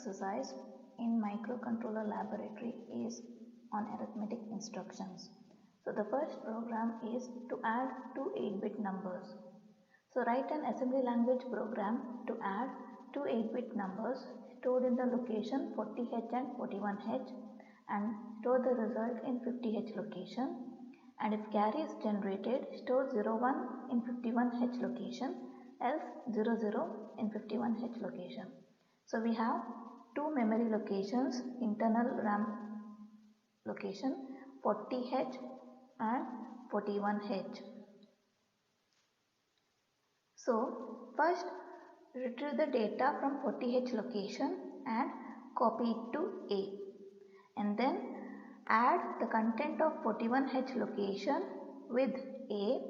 exercise in microcontroller laboratory is on arithmetic instructions. So the first program is to add two 8-bit numbers. So write an assembly language program to add two 8-bit numbers stored in the location 40H and 41H and store the result in 50H location, and if carry is generated, store 01 in 51H location, else 00 in 51H location. So we have two memory locations, internal RAM location 40H and 41H. So first retrieve the data from 40H location and copy it to A, and then add the content of 41H location with A,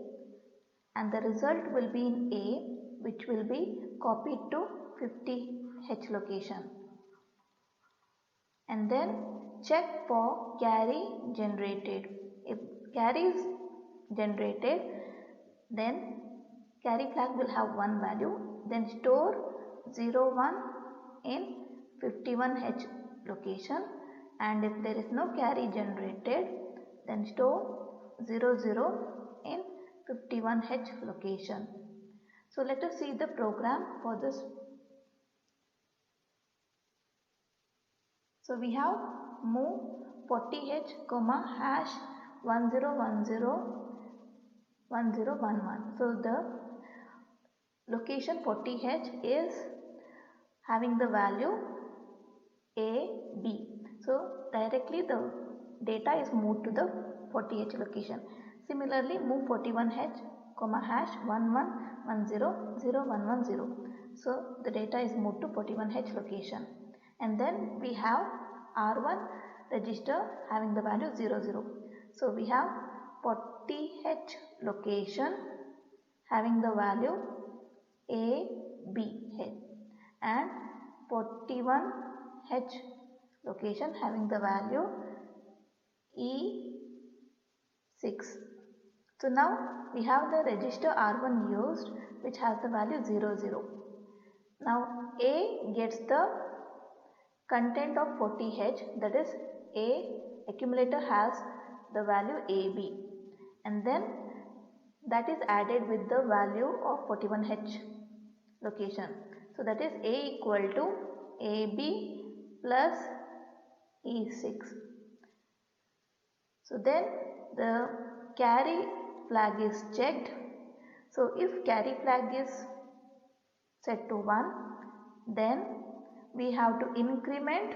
and the result will be in A, which will be copied to 50H location. And then check for carry generated. If carry is generated, then carry flag will have one value. Then store 01 in 51H location, and if there is no carry generated, then store 00 in 51H location. So let us see the program for this. So we have move 40H, hash 1010 1011. So the location 40H is having the value A, B. So directly the data is moved to the 40H location. Similarly, move 41H, hash 11100110. So the data is moved to 41H location. And then we have R1 register having the value 00. So we have 40H location having the value A, B, H, and 41H location having the value E6. So now we have the register R1 used, which has the value 00. Now A gets the content of 40H, that is A accumulator has the value AB, and then that is added with the value of 41H location. So that is A equal to AB plus E6. So then the carry flag is checked. So if carry flag is set to 1, then we have to increment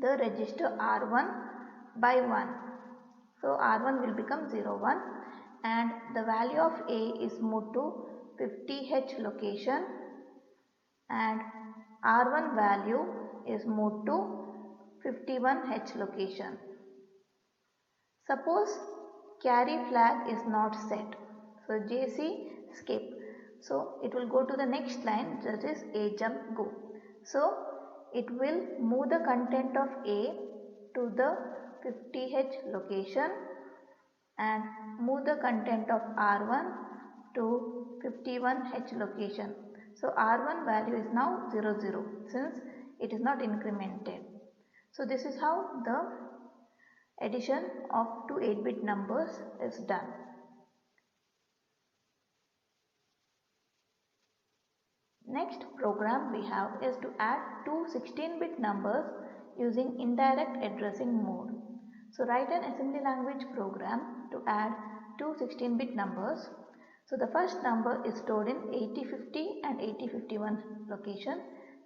the register R1 by 1. So R1 will become 01, and the value of A is moved to 50H location, and R1 value is moved to 51H location. Suppose carry flag is not set, so JC skip. So it will go to the next line, that is A jump go. So it will move the content of A to the 50H location and move the content of R1 to 51H location. So R1 value is now 00 since it is not incremented. So this is how the addition of two 8-bit numbers is done. Next program we have is to add two 16-bit numbers using indirect addressing mode. So write an assembly language program to add two 16-bit numbers. So the first number is stored in 8050 and 8051 location.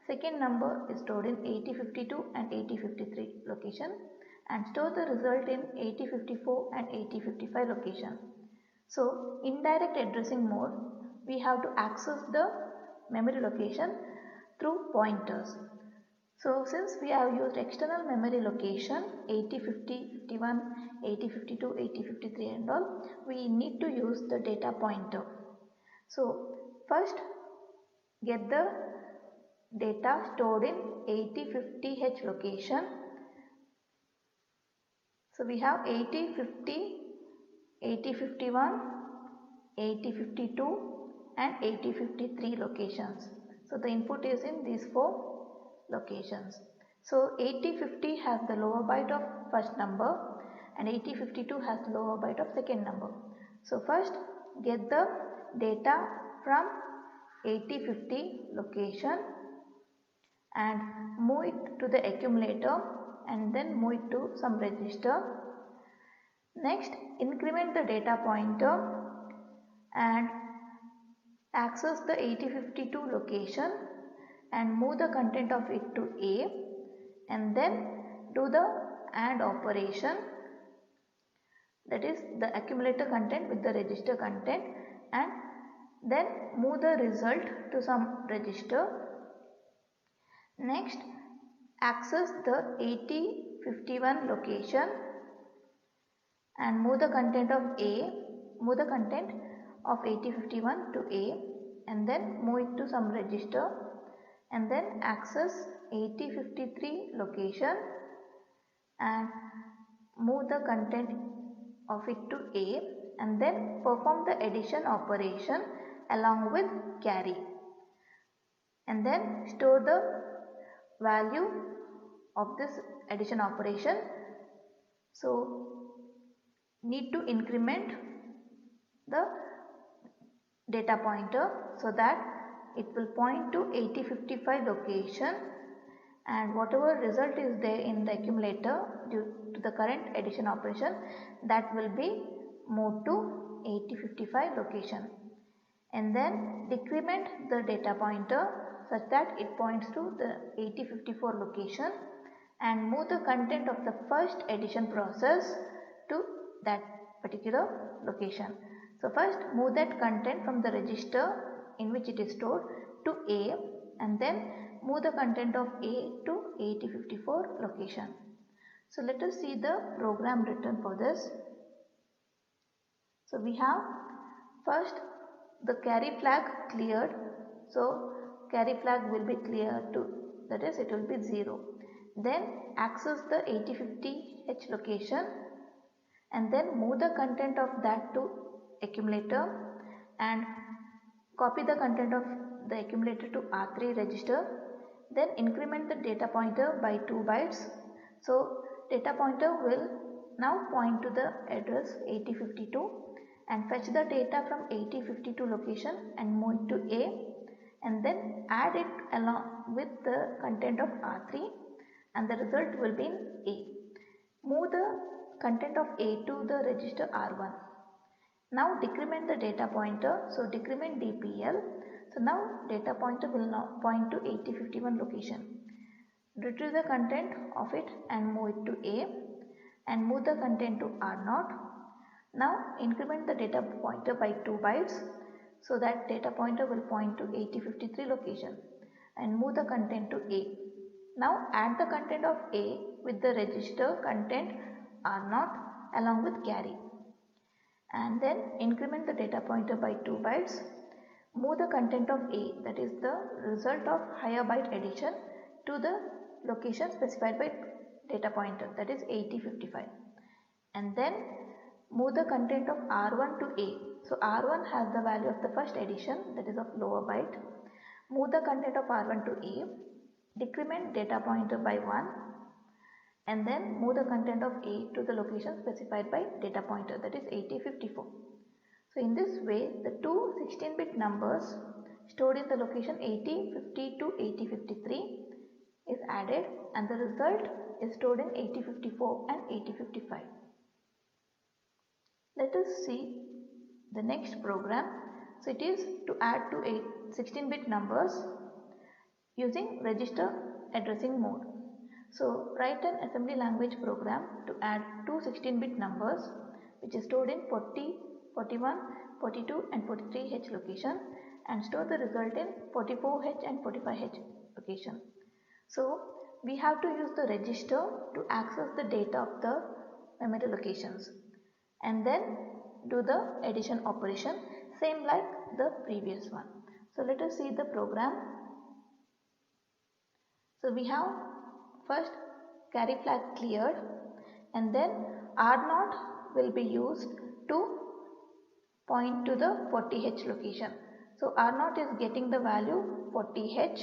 Second number is stored in 8052 and 8053 location, and store the result in 8054 and 8055 location. So indirect addressing mode, we have to access the memory location through pointers. So since we have used external memory location 8050, 51, 8052, 8053 and all, we need to use the data pointer. So first get the data stored in 8050H location. So we have 8050, 8051, 8052 and 8053 locations. So the input is in these four locations. So 8050 has the lower byte of first number and 8052 has the lower byte of second number. So first get the data from 8050 location and move it to the accumulator and then move it to some register. Next, increment the data pointer and access the 8052 location and move the content of it to A and then do the AND operation, that is the accumulator content with the register content, and then move the result to some register. Next, access the 8051 location and move the content of 8051 to A and then move it to some register and then access 8053 location and move the content of it to A and then perform the addition operation along with carry and then store the value of this addition operation. So need to increment the data pointer so that it will point to 8055 location and whatever result is there in the accumulator due to the current addition operation, that will be moved to 8055 location, and then decrement the data pointer such that it points to the 8054 location and move the content of the first addition process to that particular location. So first move that content from the register in which it is stored to A and then move the content of A to 8054 location. So let us see the program written for this. So we have first the carry flag cleared. So carry flag will be cleared to, that is it will be 0. Then access the 8050H location and then move the content of that to accumulator and copy the content of the accumulator to R3 register. Then increment the data pointer by 2 bytes. So data pointer will now point to the address 8052 and fetch the data from 8052 location and move it to A and then add it along with the content of R3 and the result will be in A. Move the content of A to the register R1. Now decrement the data pointer, so decrement DPL. So now data pointer will now point to 8051 location. Retrieve the content of it and move it to A and move the content to R0. Now increment the data pointer by 2 bytes so that data pointer will point to 8053 location and move the content to A. Now add the content of A with the register content R0 along with carry and then increment the data pointer by 2 bytes. Move the content of A, that is the result of higher byte addition, to the location specified by data pointer, that is 8055, and then move the content of R1 to A. So R1 has the value of the first addition, that is of lower byte. Move the content of R1 to A, decrement data pointer by 1 and then move the content of A to the location specified by data pointer, that is 8054. So in this way the two 16-bit numbers stored in the location 8050 to 8053 is added and the result is stored in 8054 and 8055. Let us see the next program. So it is to add to 16-bit numbers using register addressing mode. So write an assembly language program to add two 16-bit numbers which is stored in 40, 41, 42 and 43H location and store the result in 44H and 45H location. So we have to use the register to access the data of the memory locations and then do the addition operation same like the previous one. So let us see the program. So we have first carry flag cleared and then R0 will be used to point to the 40H location. So R0 is getting the value 40H.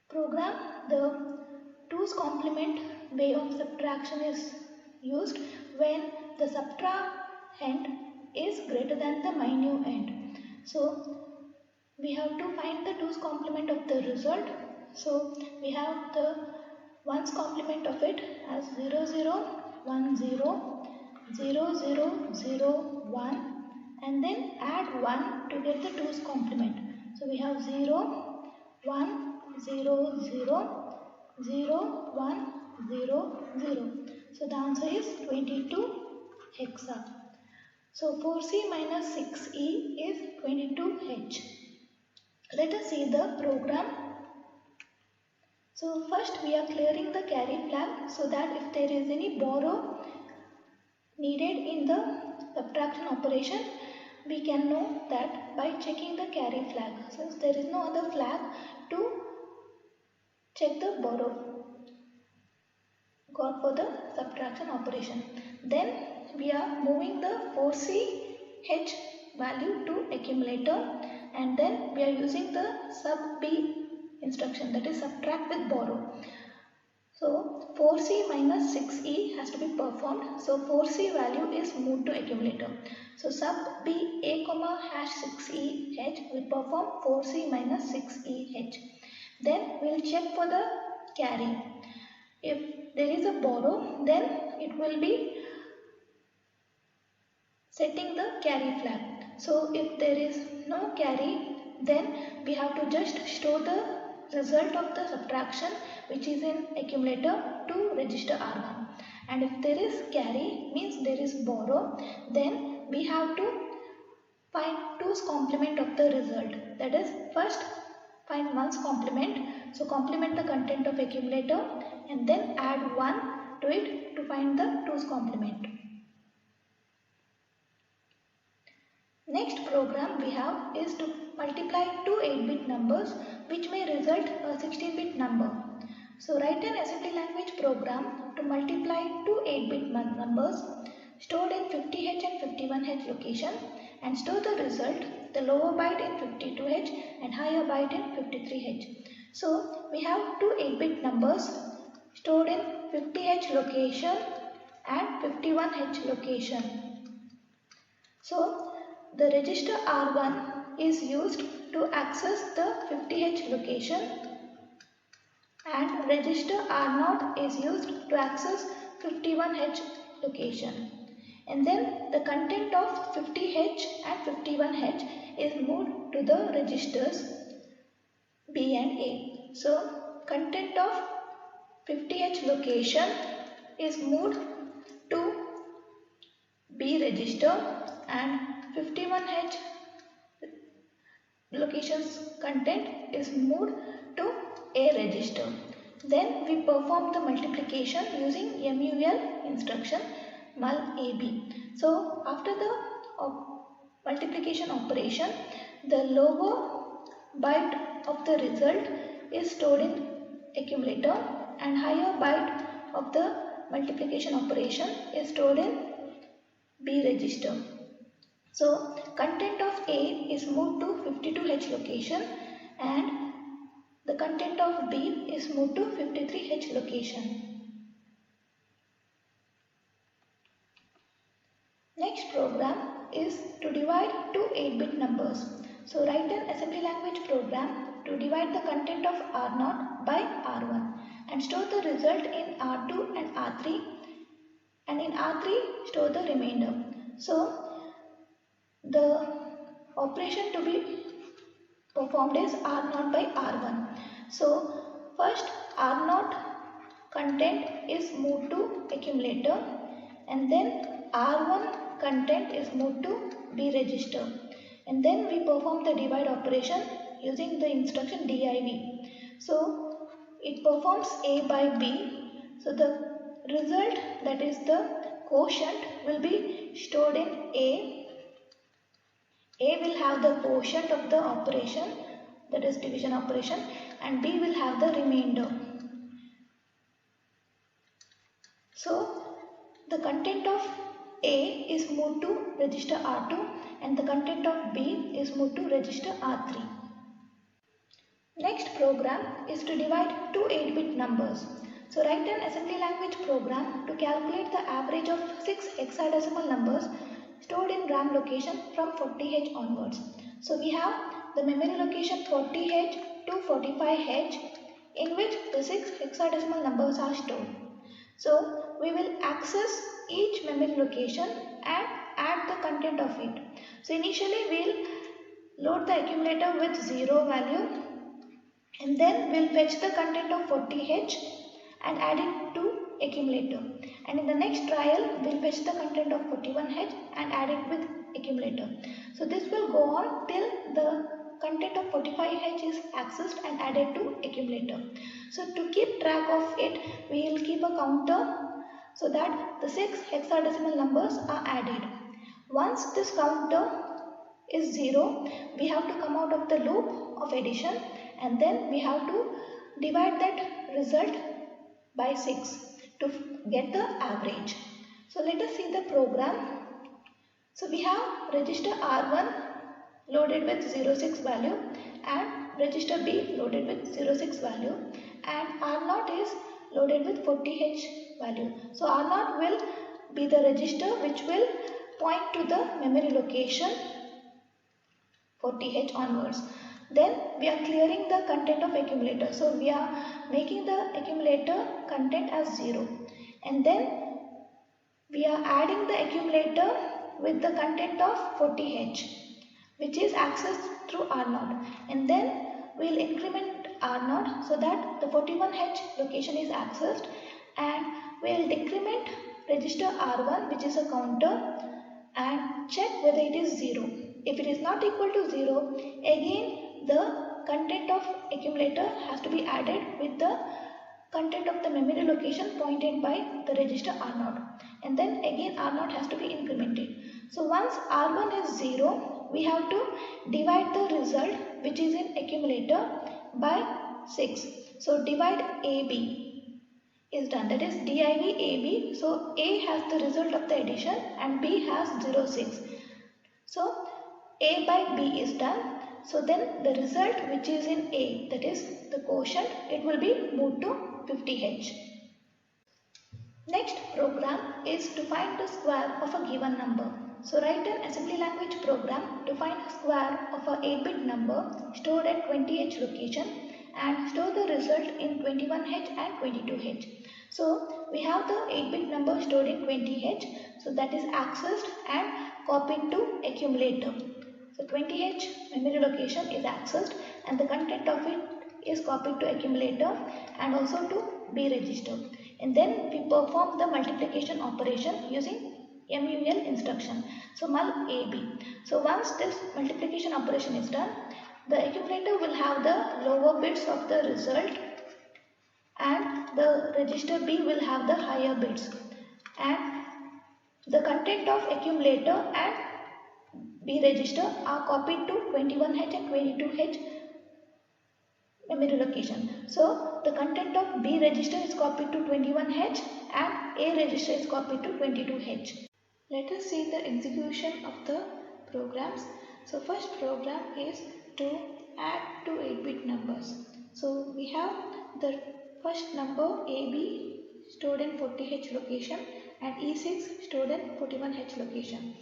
program, the 2's complement way of subtraction is used when the subtrahend is greater than the minuend. So we have to find the 2's complement of the result. So we have the 1's complement of it as 0 0 1 0 0 0 0 1 and then add 1 to get the 2's complement. So we have 0 1 0 0 0 1 0 0. So the answer is 22 hexa. So 4c minus 6e is 22h. Let us see the program. So first we are clearing the carry flag so that if there is any borrow needed in the subtraction operation, we can know that by checking the carry flag, since there is no other flag to check the borrow got for the subtraction operation. Then we are moving the 4ch value to accumulator, and then we are using the sub b instruction, that is subtract with borrow. So 4c minus 6e has to be performed. So 4c value is moved to accumulator. So sub b a comma hash 6e h will perform 4c minus 6e h. Then we will check for the carry. If there is a borrow, then it will be setting the carry flag. So if there is no carry, then we have to just store the result of the subtraction which is in accumulator to register R1. And if there is carry, means there is borrow, then we have to find 2's complement of the result. That is, first find 1's complement. So complement the content of accumulator and then add 1 to it to find the 2's complement. Next program we have is to multiply two 8-bit numbers which may result a 16-bit number. So write an assembly language program to multiply two 8-bit numbers stored in 50h and 51h location and store the result, the lower byte in 52h and higher byte in 53h. So we have two 8-bit numbers stored in 50h location and 51h location. So the register R1 is used to access the 50h location and register R0 is used to access 51h location. And then the content of 50h and 51h is moved to the registers B and A. So content of 50h location is moved to B register and 51h location's content is moved to A register. Then we perform the multiplication using MUL instruction mul AB. So after the multiplication operation, the lower byte of the result is stored in accumulator and higher byte of the multiplication operation is stored in B register. So content of A is moved to 52h location and the content of B is moved to 53h location. Next program is to divide two 8-bit numbers. So write an assembly language program to divide the content of R0 by R1 and store the result in R2 and R3, and in R3 store the remainder. So the operation to be performed is R0 by R1. So first R0 content is moved to accumulator and then R1 content is moved to B register, and then we perform the divide operation using the instruction div. So it performs A by B. So the result, that is the quotient, will be stored in A. A will have the quotient of the operation, that is division operation, and B will have the remainder. So the content of A is moved to register R2 and the content of B is moved to register R3. Next program is to divide two 8-bit numbers. So write an assembly language program to calculate the average of 6 hexadecimal numbers stored in RAM location from 40H onwards. So we have the memory location 40H to 45H in which the 6 hexadecimal numbers are stored. So we will access each memory location and add the content of it. So initially we'll load the accumulator with 0 value, and then we'll fetch the content of 40H and add it to accumulator. And in the next trial, we'll fetch the content of 41H and add it with accumulator. So this will go on till the content of 45H is accessed and added to accumulator. So to keep track of it, we will keep a counter so that the 6 hexadecimal numbers are added. Once this counter is 0, we have to come out of the loop of addition, and then we have to divide that result by 6 to get the average. So let us see the program. So we have register R1 loaded with 06 value and register B loaded with 06 value, and R0 is loaded with 40H value. So R0 will be the register which will point to the memory location 40H onwards. Then we are clearing the content of accumulator. So we are making the accumulator content as 0. And then we are adding the accumulator with the content of 40H, which is accessed through R0. And then we will increment R0 so that the 41H location is accessed, and we will decrement register R1, which is a counter, and check whether it is 0. If it is not equal to 0, again the content of accumulator has to be added with the content of the memory location pointed by the register R0, and then again R0 has to be incremented. So once R1 is 0, we have to divide the result which is in accumulator by 6. So divide AB is done, that is div AB. So A has the result of the addition and B has 06. So A by B is done. So then the result which is in A, that is the quotient, it will be moved to 50H. Next program is to find the square of a given number. So write an assembly language program to find the square of a 8-bit number stored at 20H location and store the result in 21H and 22H. So we have the 8-bit number stored in 20H, so that is accessed and copied to accumulator. So 20H memory location is accessed and the content of it is copied to accumulator and also to B register. And then we perform the multiplication operation using MUL instruction. So mul AB. So once this multiplication operation is done, the accumulator will have the lower bits of the result and the register B will have the higher bits. And the content of accumulator and B register are copied to 21H and 22H memory location. So the content of B register is copied to 21H and A register is copied to 22H. Let us see the execution of the programs. So first program is to add two 8-bit numbers. So we have the first number AB stored in 40H location and E6 stored in 41H location.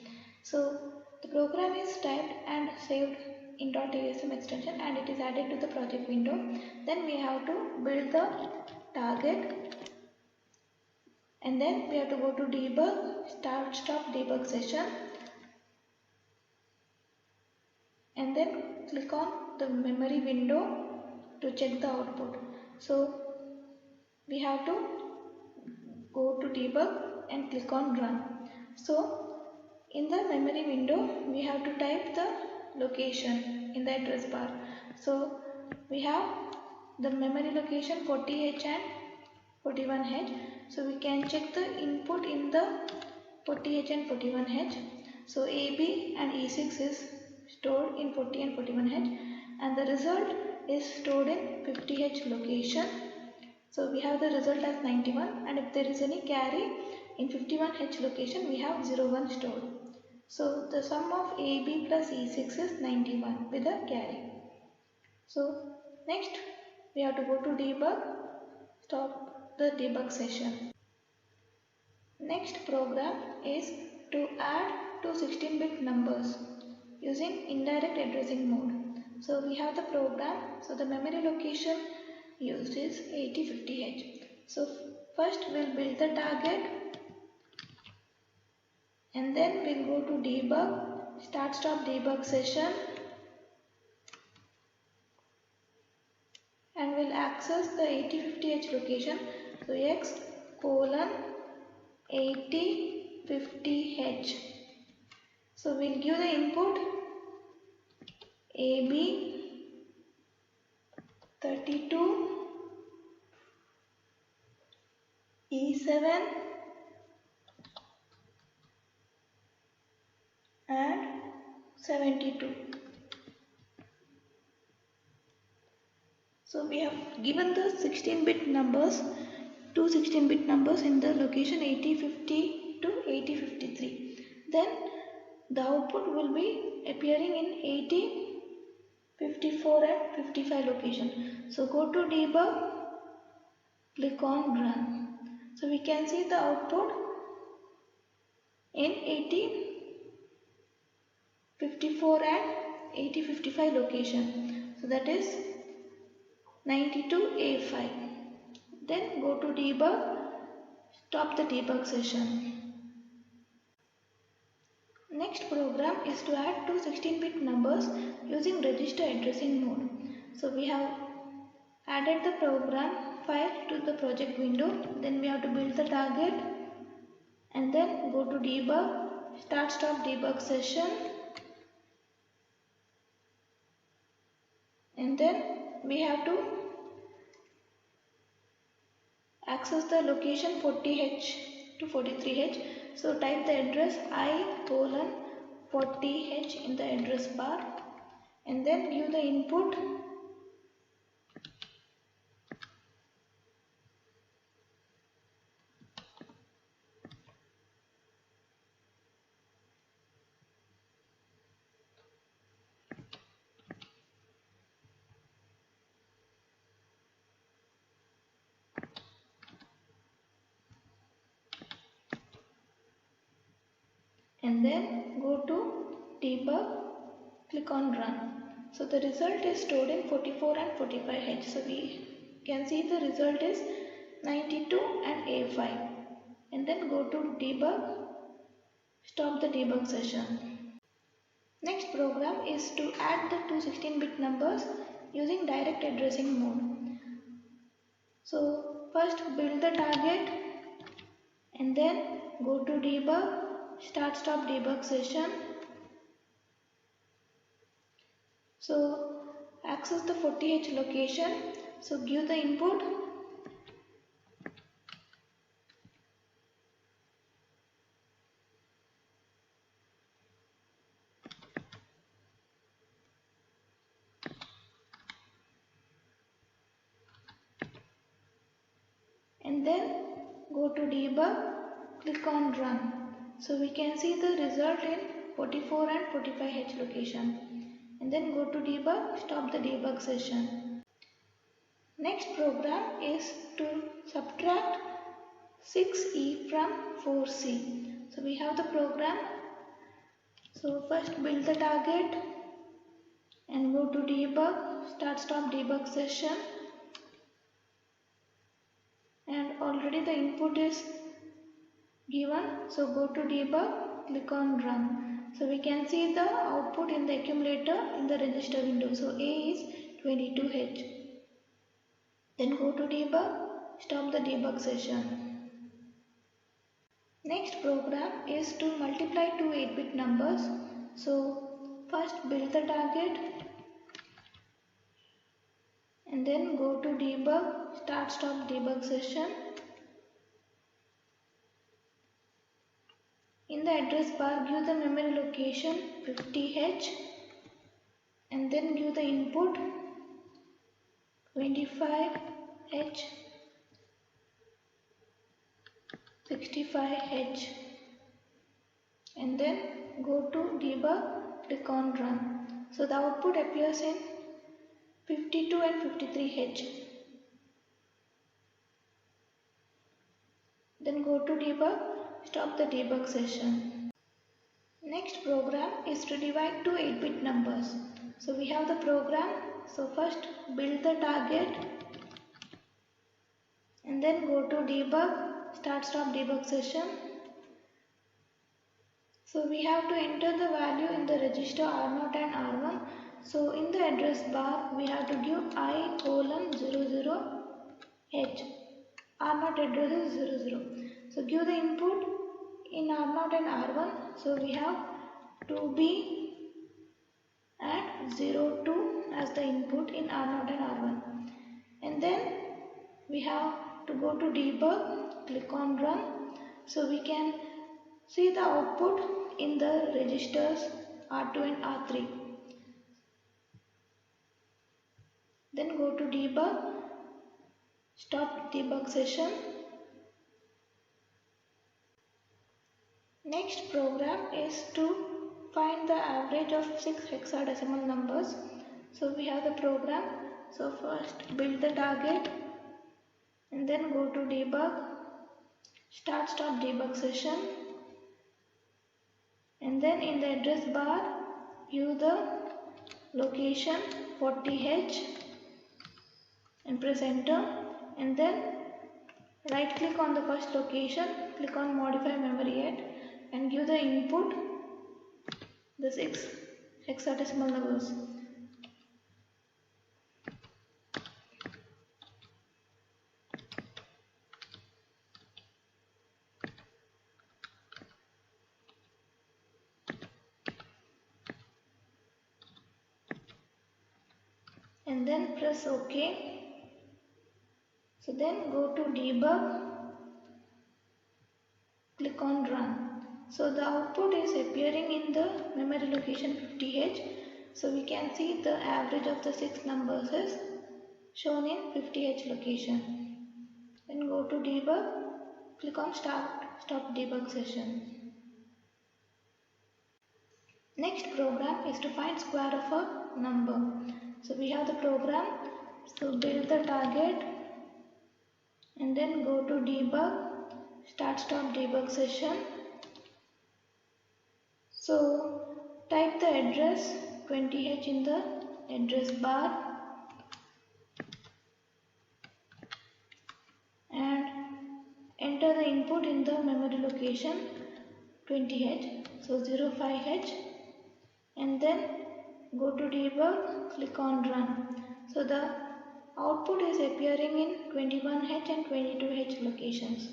So the program is typed and saved in .asm extension and it is added to the project window. Then we have to build the target, and then we have to go to debug, stop debug session, and then click on the memory window to check the output. So we have to go to debug and click on run. So in the memory window we have to type the location in the address bar. So we have the memory location 40H and 41H. So we can check the input in the 40H and 41H. So AB and E6 is stored in 40 and 41H and the result is stored in 50H location. So we have the result as 91, and if there is any carry in 51H location we have 01 stored. So the sum of AB plus E6 is 91 with a carry. So Next, we have to go to debug, stop the debug session. Next program is to add two 16-bit numbers using indirect addressing mode. So we have the program, so the memory location used is 8050H. So first we'll build the target and then we'll go to debug, start stop debug session, and we'll access the 8050H location. So x colon 8050H. So we'll give the input AB 32 E7 and 72. So we have given the 16-bit numbers, two 16-bit numbers in the location 8050 to 8053. Then the output will be appearing in 80, 54 and 55 location. So go to debug, click on run. So we can see the output in 80, 54 and 80, 55 location. So that is 92A5. Then go to debug, stop the debug session. Next program is to add two 16-bit numbers using register addressing mode. So we have added the program file to the project window. Then we have to build the target and then go to debug, start stop debug session, and then we have to access the location 40H to 43H. So type the address I colon 40H in the address bar and then give the input and then go to debug, click on run. So the result is stored in 44 and 45H. So we can see the result is 92 and A5. And then go to debug, stop the debug session. Next program is to add the two 16-bit numbers using direct addressing mode. So first build the target and then go to debug, start stop debug session. So access the 40H location. So give the input and then go to debug, click on run. So we can see the result in 44 and 45H location. And then go to debug, stop the debug session. Next program is to subtract 6E from 4C. So we have the program. So first build the target and go to debug, start stop debug session. And already the input is given. So go to debug, click on run. So we can see the output in the accumulator in the register window. So A is 22H. Then go to debug, stop the debug session. Next program is to multiply two 8-bit numbers. So first build the target and then go to debug, start stop debug session. In the address bar give the memory location 50H and then give the input 25H, 65H and then go to debug, click on run. So the output appears in 52 and 53H. Then go to debug, stop the debug session. Next program is to divide two 8-bit numbers. So we have the program. So first build the target and then go to debug, start stop debug session. So we have to enter the value in the register R0 and R1. So in the address bar we have to give I:00H. R0 address is 00. So give the input in R0 and R1. So we have 2B and 02 as the input in R0 and R1. And then we have to go to debug, click on run. So we can see the output in the registers R2 and R3. Then go to debug, stop debug session. Next program is to find the average of 6 hexadecimal numbers. So we have the program. So first build the target and then go to debug, start stop debug session, and then in the address bar view the location 40H and press enter, and then right click on the first location, click on modify memory add and give the input the 6 hexadecimal numbers. And then press OK. So then go to debug, click on run. So the output is appearing in the memory location 50H. So we can see the average of the 6 numbers is shown in 50H location. Then go to debug, click on stop debug session. Next program is to find square of a number. So we have the program. So build the target and then go to debug, start stop debug session. So type the address 20H in the address bar and enter the input in the memory location 20H, so 05H, and then go to debug, click on run. So the output is appearing in 21H and 22H locations.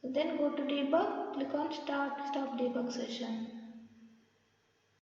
So then go to debug, click on stop debug session.